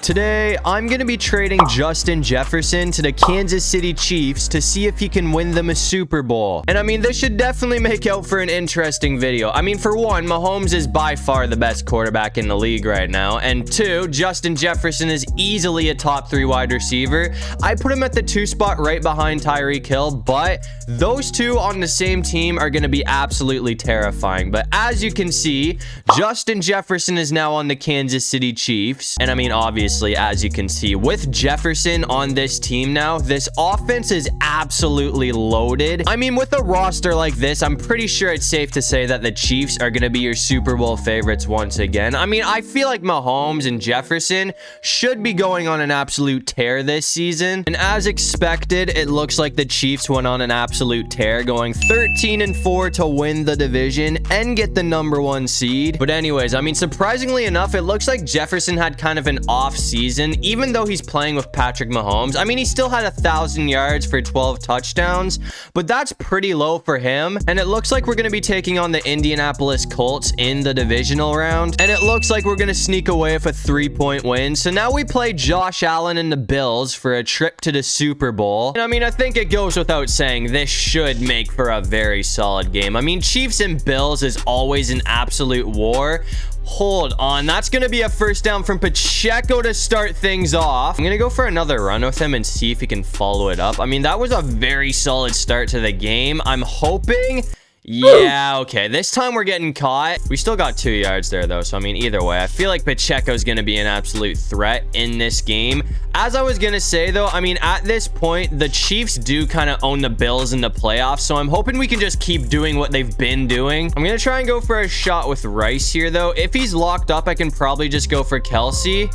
Today, I'm going to be trading Justin Jefferson to the Kansas City Chiefs to see if he can win them a Super Bowl. And I mean, this should definitely make out for an interesting video. I mean, for one, Mahomes is by far the best quarterback in the league right now. And two, Justin Jefferson is easily a top 3 wide receiver. I put him at the 2 spot right behind Tyreek Hill, but those two on the same team are going to be absolutely terrifying. But as you can see, Justin Jefferson is now on the Kansas City Chiefs. And I mean, obviously, as you can see, with Jefferson on this team now, this offense is absolutely loaded. I mean, with a roster like this, I'm pretty sure it's safe to say that the Chiefs are going to be your Super Bowl favorites once again. I mean, I feel like Mahomes and Jefferson should be going on an absolute tear this season. And as expected, it looks like the Chiefs went on an absolute tear, going 13-4 to win the division and get the #1 seed. But anyways, I mean, surprisingly enough, it looks like Jefferson had kind of an off season, even though he's playing with Patrick Mahomes. I mean, he still had 1,000 yards for 12 touchdowns, but that's pretty low for him. And it looks like we're going to be taking on the Indianapolis Colts in the divisional round. And it looks like we're going to sneak away with a 3-point win. So now we play Josh Allen and the Bills for a trip to the Super Bowl. And I mean, I think it goes without saying, this should make for a very solid game. I mean, Chiefs and Bills is always an absolute war. Hold on, that's going to be a first down from Pacheco to start things off. I'm going to go for another run with him and see if he can follow it up. I mean, that was a very solid start to the game. I'm hoping... Yeah, okay. This time we're getting caught. We still got 2 yards there, though. So, I mean, either way, I feel like Pacheco's going to be an absolute threat in this game. As I was going to say, though, I mean, at this point, the Chiefs do kind of own the Bills in the playoffs. So, I'm hoping we can just keep doing what they've been doing. I'm going to try and go for a shot with Rice here, though. If he's locked up, I can probably just go for Kelsey.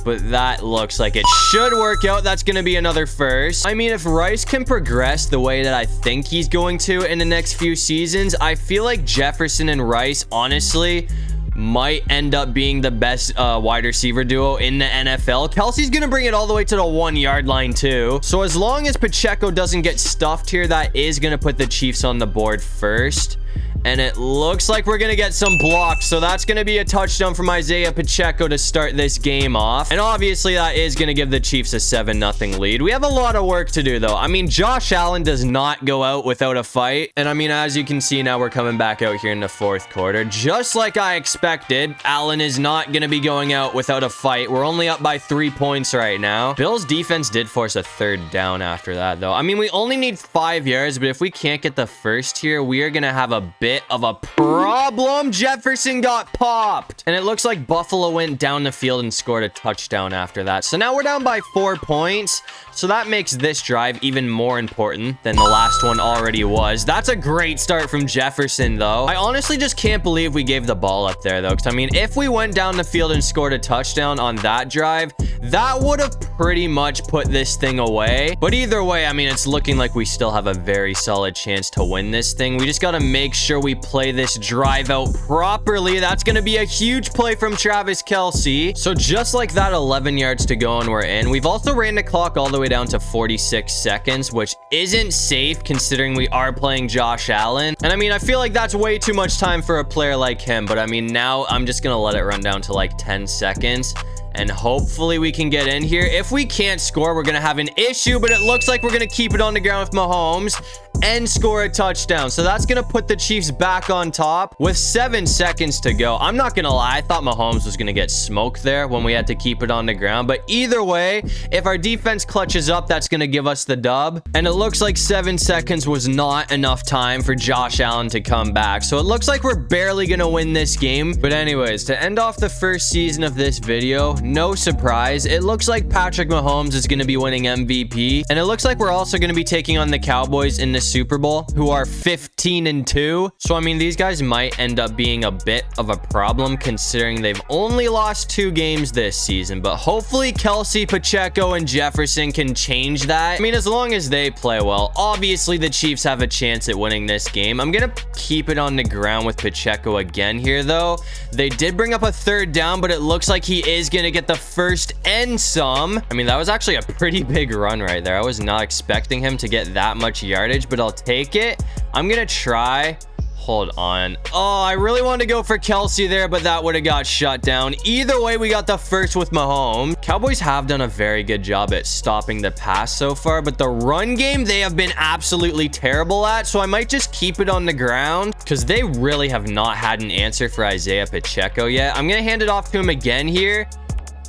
But that looks like it should work out. That's going to be another first. I mean, if Rice can progress the way that I think he's going to in the next few seasons, I feel like Jefferson and Rice, honestly, might end up being the best wide receiver duo in the NFL. Kelsey's going to bring it all the way to the 1-yard line too. So as long as Pacheco doesn't get stuffed here, that is going to put the Chiefs on the board first. And it looks like we're going to get some blocks. So that's going to be a touchdown from Isaiah Pacheco to start this game off. And obviously that is going to give the Chiefs a 7-0 lead. We have a lot of work to do, though. I mean, Josh Allen does not go out without a fight. And I mean, as you can see now, we're coming back out here in the 4th quarter. Just like I expected, Allen is not going to be going out without a fight. We're only up by 3 points right now. Bills defense did force a 3rd down after that, though. I mean, we only need 5 yards, but if we can't get the first here, we are going to have a bit of a problem. Jefferson got popped, and it looks like Buffalo went down the field and scored a touchdown after that. So now we're down by 4 points. So that makes this drive even more important than the last one already was. That's a great start from Jefferson, though. I honestly just can't believe we gave the ball up there, though, because I mean, if we went down the field and scored a touchdown on that drive, that would have pretty much put this thing away. But either way, I mean, it's looking like we still have a very solid chance to win this thing. We just got to make sure we play this drive out properly. That's going to be a huge play from Travis Kelce. So just like that, 11 yards to go and we're in. We've also ran the clock all the way down to 46 seconds, which isn't safe considering we are playing Josh Allen. And I mean, I feel like that's way too much time for a player like him. But I mean, now I'm just going to let it run down to like 10 seconds. And hopefully we can get in here. If we can't score, we're going to have an issue. But it looks like we're going to keep it on the ground with Mahomes and score a touchdown. So that's going to put the Chiefs back on top with 7 seconds to go. I'm not going to lie. I thought Mahomes was going to get smoked there when we had to keep it on the ground. But either way, if our defense clutches up, that's going to give us the dub. And it looks like 7 seconds was not enough time for Josh Allen to come back. So it looks like we're barely going to win this game. But anyways, to end off the first season of this video, no surprise, it looks like Patrick Mahomes is going to be winning MVP. And it looks like we're also going to be taking on the Cowboys in the Super Bowl, who are 15-2. So, I mean, these guys might end up being a bit of a problem considering they've only lost 2 games this season. But hopefully Kelsey, Pacheco, and Jefferson can change that. I mean, as long as they play well, obviously the Chiefs have a chance at winning this game. I'm going to keep it on the ground with Pacheco again here, though. They did bring up a 3rd down, but it looks like he is going to get the first and some. I mean, that was actually a pretty big run right there. I was not expecting him to get that much yardage, but I'll take it. I'm going to try Hold on. Oh, I really wanted to go for Kelsey there, but that would have got shut down. Either way, we got the first with Mahomes. Cowboys have done a very good job at stopping the pass so far, but the run game, they have been absolutely terrible at, so I might just keep it on the ground because they really have not had an answer for Isaiah Pacheco yet. I'm going to hand it off to him again here.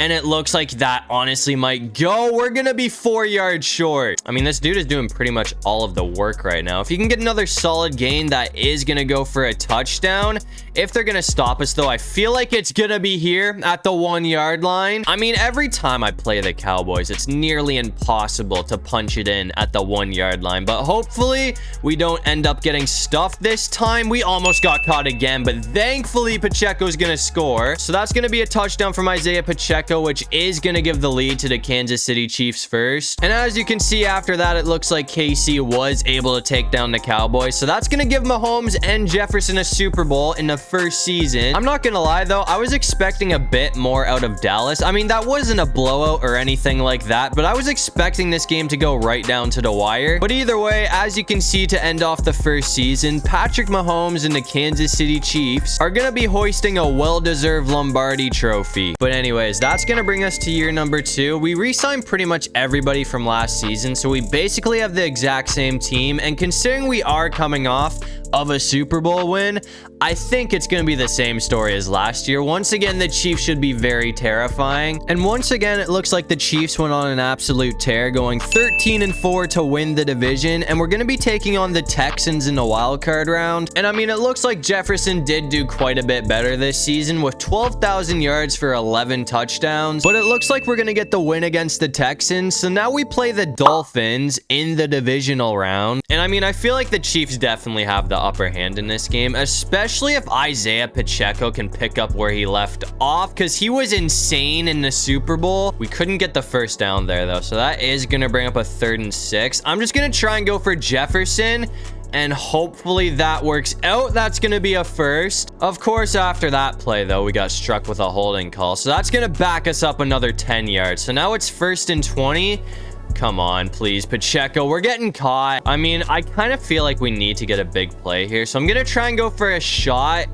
And it looks like that honestly might go. We're going to be 4 yards short. I mean, this dude is doing pretty much all of the work right now. If you can get another solid gain, that is going to go for a touchdown. If they're going to stop us, though, I feel like it's going to be here at the 1 yard line. I mean, every time I play the Cowboys, it's nearly impossible to punch it in at the 1 yard line. But hopefully, we don't end up getting stuffed this time. We almost got caught again, but thankfully, Pacheco's going to score. So that's going to be a touchdown from Isaiah Pacheco, which is going to give the lead to the Kansas City Chiefs first. And as you can see after that, it looks like KC was able to take down the Cowboys. So that's going to give Mahomes and Jefferson a Super Bowl in the first season. I'm not going to lie, though. I was expecting a bit more out of Dallas. I mean, that wasn't a blowout or anything like that, but I was expecting this game to go right down to the wire. But either way, as you can see, to end off the first season, Patrick Mahomes and the Kansas City Chiefs are going to be hoisting a well-deserved Lombardi trophy. But anyways, that's going to bring us to year number 2. We re-signed pretty much everybody from last season, so we basically have the exact same team. And considering we are coming off of a Super Bowl win, I think it's going to be the same story as last year. Once again, the Chiefs should be very terrifying. And once again, it looks like the Chiefs went on an absolute tear, going 13-4 to win the division. And we're going to be taking on the Texans in the wild card round. And I mean, it looks like Jefferson did do quite a bit better this season with 12,000 yards for 11 touchdowns. But it looks like we're going to get the win against the Texans. So now we play the Dolphins in the divisional round. And I mean, I feel like the Chiefs definitely have the upper hand in this game, especially if Isaiah Pacheco can pick up where he left off, because he was insane in the Super Bowl. We couldn't get the first down there, though, so that is going to bring up a 3rd and 6. I'm just going to try and go for Jefferson, and hopefully that works out. That's going to be a first. Of course, after that play, though, we got struck with a holding call, so that's going to back us up another 10 yards. So now it's 1st and 20. Come on, please, Pacheco. We're getting caught. I mean, I kind of feel like we need to get a big play here. So I'm going to try and go for a shot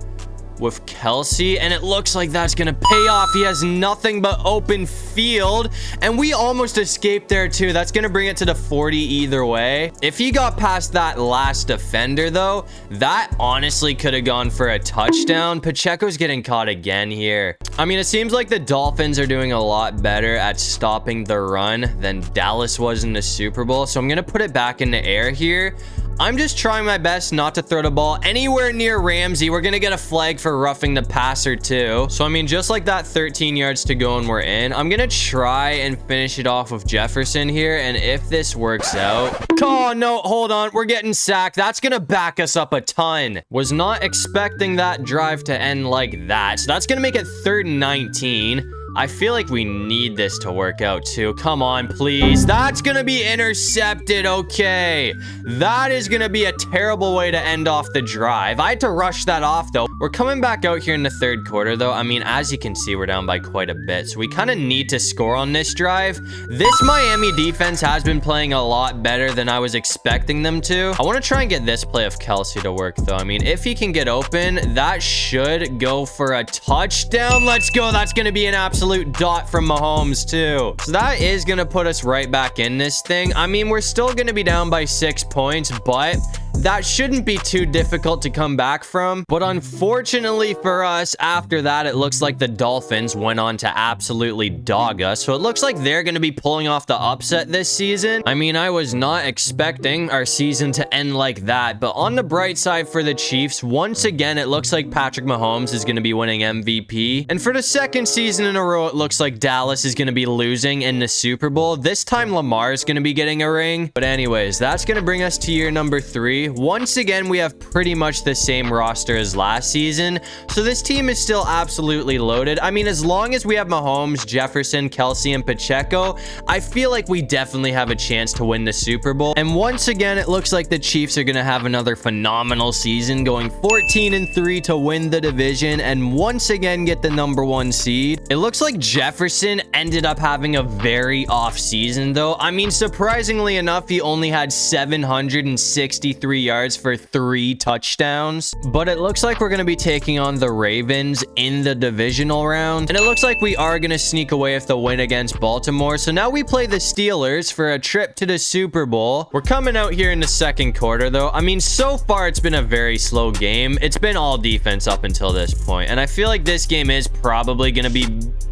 with Kelsey, and it looks like that's gonna pay off. He has nothing but open field, and we almost escaped there too. That's gonna bring it to the 40 either way. If he got past that last defender, though, that honestly could have gone for a touchdown. Pacheco's getting caught again here. I mean, it seems like the Dolphins are doing a lot better at stopping the run than Dallas was in the Super Bowl, so I'm gonna put it back in the air here. I'm just trying my best not to throw the ball anywhere near Ramsey. We're going to get a flag for roughing the passer too. So, I mean, just like that, 13 yards to go and we're in. I'm going to try and finish it off with Jefferson here. And if this works out... Oh, no, hold on. We're getting sacked. That's going to back us up a ton. Was not expecting that drive to end like that. So that's going to make it 3rd and 19. I feel like we need this to work out too. Come on, please. That's going to be intercepted. Okay. That is going to be a terrible way to end off the drive. I had to rush that off, though. We're coming back out here in the 3rd quarter, though. I mean, as you can see, we're down by quite a bit. So we kind of need to score on this drive. This Miami defense has been playing a lot better than I was expecting them to. I want to try and get this play of Kelsey to work, though. I mean, if he can get open, that should go for a touchdown. Let's go. That's going to be an absolute dot from Mahomes too. So that is going to put us right back in this thing. I mean, we're still going to be down by 6 points, but that shouldn't be too difficult to come back from. But unfortunately for us, after that, it looks like the Dolphins went on to absolutely dog us. So it looks like they're going to be pulling off the upset this season. I mean, I was not expecting our season to end like that. But on the bright side for the Chiefs, once again, it looks like Patrick Mahomes is going to be winning MVP. And for the 2nd season in a row, it looks like Dallas is going to be losing in the Super Bowl. This time, Lamar is going to be getting a ring. But anyways, that's going to bring us to year number 3. Once again, we have pretty much the same roster as last season, so this team is still absolutely loaded. I mean, as long as we have Mahomes, Jefferson, Kelsey, and Pacheco, I feel like we definitely have a chance to win the Super Bowl. And once again, it looks like the Chiefs are going to have another phenomenal season, going 14-3 to win the division and once again get the #1 seed. It looks like Jefferson ended up having a very off season, though. I mean, surprisingly enough, he only had 763 3 yards for 3 touchdowns. But it looks like we're going to be taking on the Ravens in the divisional round. And it looks like we are going to sneak away with the win against Baltimore. So now we play the Steelers for a trip to the Super Bowl. We're coming out here in the second quarter, though. I mean, so far, it's been a very slow game. It's been all defense up until this point. And I feel like this game is probably going to be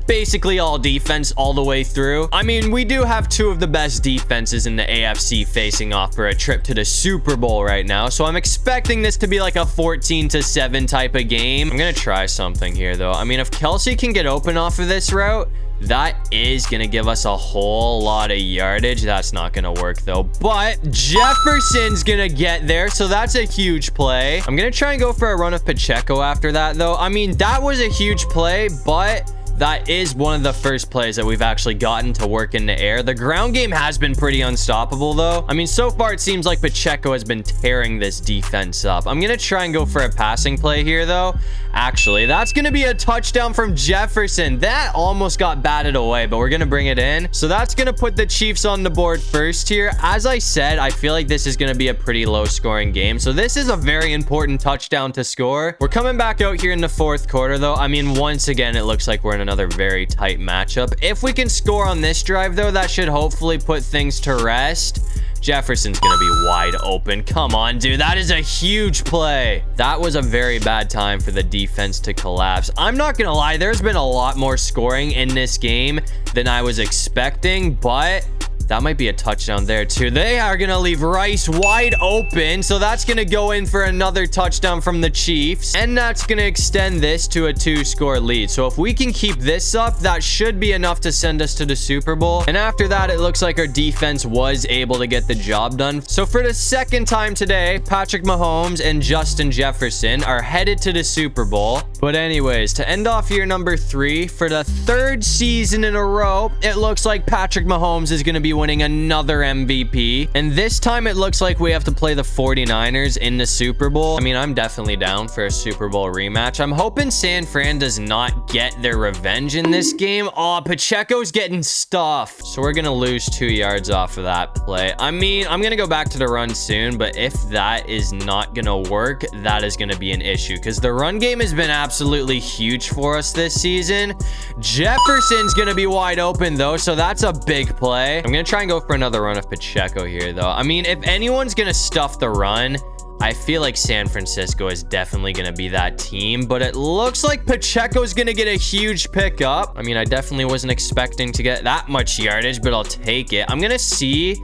basically all defense all the way through. I mean, we do have 2 of the best defenses in the AFC facing off for a trip to the Super Bowl right now. So I'm expecting this to be like a 14-7 type of game. I'm going to try something here, though. I mean, if Kelsey can get open off of this route, that is going to give us a whole lot of yardage. That's not going to work, though. But Jefferson's going to get there, so that's a huge play. I'm going to try and go for a run of Pacheco after that, though. I mean, that was a huge play, but that is one of the first plays that we've actually gotten to work in the air. The ground game has been pretty unstoppable, though. I mean, so far, it seems like Pacheco has been tearing this defense up. I'm going to try and go for a passing play here, though. Actually, that's going to be a touchdown from Jefferson. That almost got batted away, but we're going to bring it in. So that's going to put the Chiefs on the board first here. As I said, I feel like this is going to be a pretty low-scoring game. So this is a very important touchdown to score. We're coming back out here in the fourth quarter, though. I mean, once again, it looks like we're in another very tight matchup. If we can score on this drive, though, that should hopefully put things to rest. Jefferson's gonna be wide open. Come on, dude. That is a huge play. That was a very bad time for the defense to collapse. I'm not gonna lie, there's been a lot more scoring in this game than I was expecting, but that might be a touchdown there, too. They are going to leave Rice wide open. So that's going to go in for another touchdown from the Chiefs. And that's going to extend this to a 2-score lead. So if we can keep this up, that should be enough to send us to the Super Bowl. And after that, it looks like our defense was able to get the job done. So for the second time today, Patrick Mahomes and Justin Jefferson are headed to the Super Bowl. But anyways, to end off year number 3, for the 3rd season in a row, it looks like Patrick Mahomes is going to be winning another MVP. And this time it looks like we have to play the 49ers in the Super Bowl. I mean, I'm definitely down for a Super Bowl rematch. I'm hoping San Fran does not get their revenge in this game. Oh, Pacheco's getting stuffed. So we're going to lose 2 yards off of that play. I mean, I'm going to go back to the run soon, but if that is not going to work, that is going to be an issue because the run game has been absolutely huge for us this season. Jefferson's going to be wide open, though, so that's a big play. I'm going to try and go for another run of Pacheco here, though. I mean, if anyone's going to stuff the run, I feel like San Francisco is definitely going to be that team, but it looks like Pacheco's going to get a huge pickup. I mean, I definitely wasn't expecting to get that much yardage, but I'll take it. I'm going to see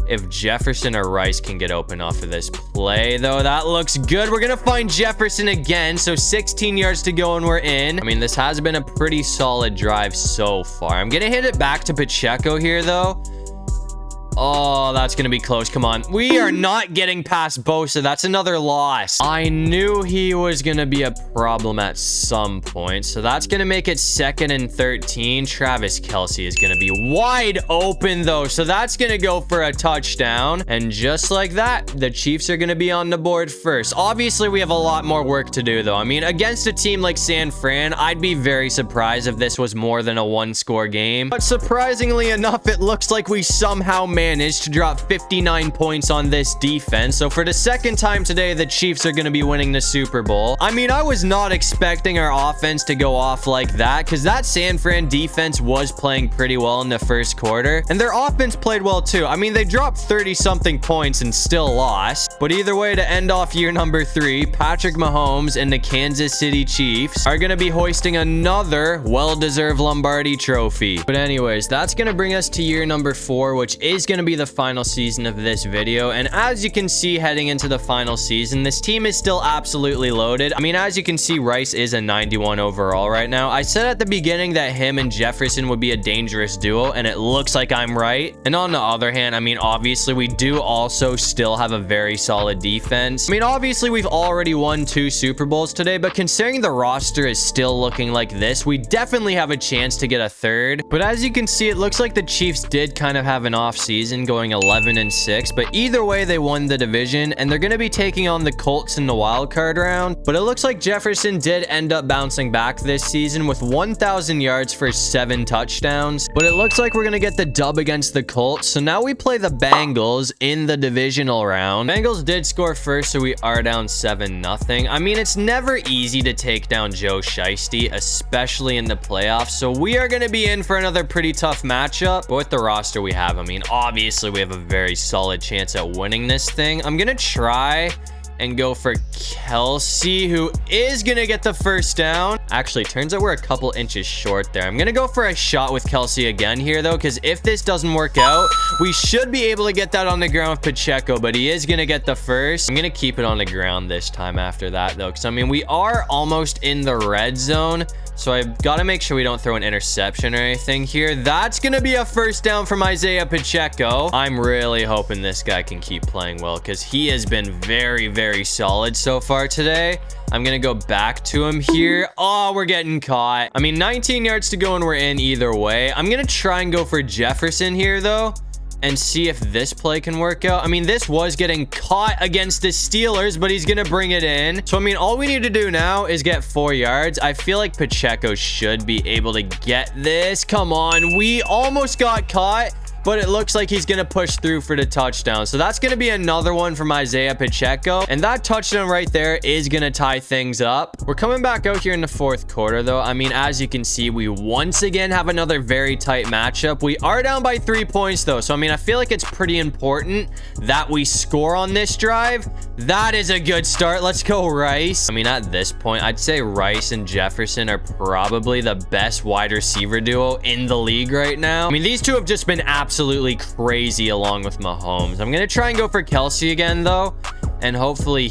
if Jefferson or Rice can get open off of this play, though. That looks good. We're going to find Jefferson again, so 16 yards to go and we're in. I mean, this has been a pretty solid drive so far. I'm going to hit it back to Pacheco here, though. Oh, that's going to be close. Come on. We are not getting past Bosa. That's another loss. I knew he was going to be a problem at some point. So that's going to make it 2nd and 13. Travis Kelce is going to be wide open, though. So that's going to go for a touchdown. And just like that, the Chiefs are going to be on the board first. Obviously, we have a lot more work to do, though. I mean, against a team like San Fran, I'd be very surprised if this was more than a 1-score game. But surprisingly enough, it looks like we somehow managed to drop 59 points on this defense. So for the second time today, the Chiefs are going to be winning the Super Bowl. I mean, I was not expecting our offense to go off like that because that San Fran defense was playing pretty well in the first quarter. And their offense played well too. I mean, they dropped 30-something points and still lost. But either way, to end off year number 3, Patrick Mahomes and the Kansas City Chiefs are going to be hoisting another well-deserved Lombardi trophy. But anyways, that's going to bring us to year number 4, which is going to be the final season of this video. And as you can see, heading into the final season, this team is still absolutely loaded. I mean, as you can see, Rice is a 91 overall right now. I said at the beginning that him and Jefferson would be a dangerous duo, and it looks like I'm right. And on the other hand, I mean, obviously, we do also still have a very solid defense. I mean, obviously, we've already won 2 Super Bowls today, but considering the roster is still looking like this, we definitely have a chance to get a 3rd. But as you can see, it looks like the Chiefs did kind of have an off season. season, going 11-6. But either way, they won the division, and they're going to be taking on the Colts in the wild card round. But it looks like Jefferson did end up bouncing back this season with 1,000 yards for 7 touchdowns. But it looks like we're going to get the dub against the Colts. So now we play the Bengals in the divisional round. Bengals did score first, so we are down 7-0. I mean, it's never easy to take down Joe Shiesty, especially in the playoffs. So we are going to be in for another pretty tough matchup. But with the roster we have, I mean, obviously we have a very solid chance at winning this thing. I'm going to try and go for Kelsey, who is gonna get the first down. Actually, turns out we're a couple inches short there. I'm gonna go for a shot with Kelsey again here, though, because if this doesn't work out, we should be able to get that on the ground with Pacheco, but he is gonna get the first. I'm gonna keep it on the ground this time after that, though, because, I mean, we are almost in the red zone. So I've got to make sure we don't throw an interception or anything here. That's going to be a first down from Isaiah Pacheco. I'm really hoping this guy can keep playing well because he has been very, very solid so far today. I'm going to go back to him here. Oh, we're getting caught. I mean, 19 yards to go and we're in either way. I'm going to try and go for Jefferson here, though, and see if this play can work out. I mean, this was getting caught against the Steelers, but he's gonna bring it in. So, I mean, all we need to do now is get 4 yards. I feel like Pacheco should be able to get this. Come on, we almost got caught, but it looks like he's gonna push through for the touchdown. So that's gonna be another one from Isaiah Pacheco, and that touchdown right there is gonna tie things up. We're coming back out here in the fourth quarter, though. I mean, as you can see, we once again have another very tight matchup. We are down by 3 points, though, so I mean, I feel like it's pretty important that we score on this drive. That is a good start. Let's go, Rice. I mean, at this point, I'd say Rice and Jefferson are probably the best wide receiver duo in the league right now. I mean, these two have just been absolutely crazy along with Mahomes. I'm going to try and go for Kelsey again, though, and hopefully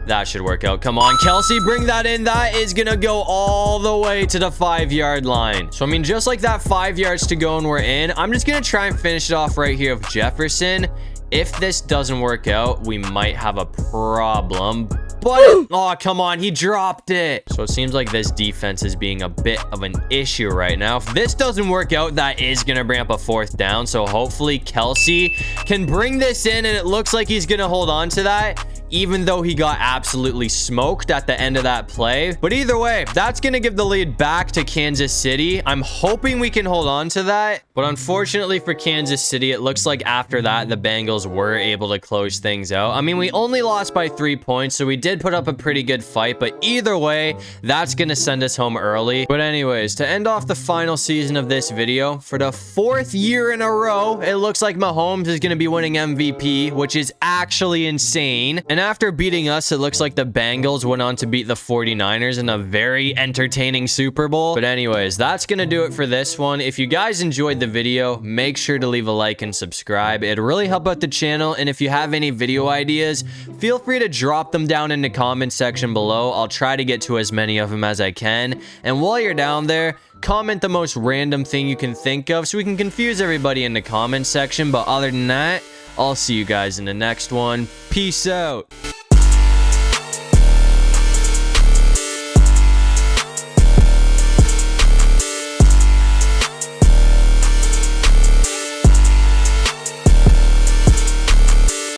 that should work out. Come on, Kelsey, bring that in. That is going to go all the way to the 5-yard line. So, I mean, just like that, 5 yards to go and we're in. I'm just going to try and finish it off right here with Jefferson. If this doesn't work out, we might have a problem. But, oh, come on, he dropped it. So it seems like this defense is being a bit of an issue right now. If this doesn't work out, that is going to bring up a 4th down. So hopefully Kelsey can bring this in, and it looks like he's going to hold on to that, even though he got absolutely smoked at the end of that play. But either way, that's going to give the lead back to Kansas City. I'm hoping we can hold on to that. But unfortunately for Kansas City, it looks like after that, the Bengals were able to close things out. I mean, we only lost by 3 points, so we did put up a pretty good fight. But either way, that's going to send us home early. But anyways, to end off the final season of this video, for the 4th year in a row, it looks like Mahomes is going to be winning MVP, which is actually insane. And after beating us, it looks like the Bengals went on to beat the 49ers in a very entertaining Super Bowl. But anyways, that's going to do it for this one. If you guys enjoyed the video, make sure to leave a like and subscribe. It'd really help out the channel. And if you have any video ideas, feel free to drop them down in the comment section below. I'll try to get to as many of them as I can. And while you're down there, comment the most random thing you can think of so we can confuse everybody in the comment section. But other than that, I'll see you guys in the next one. Peace out.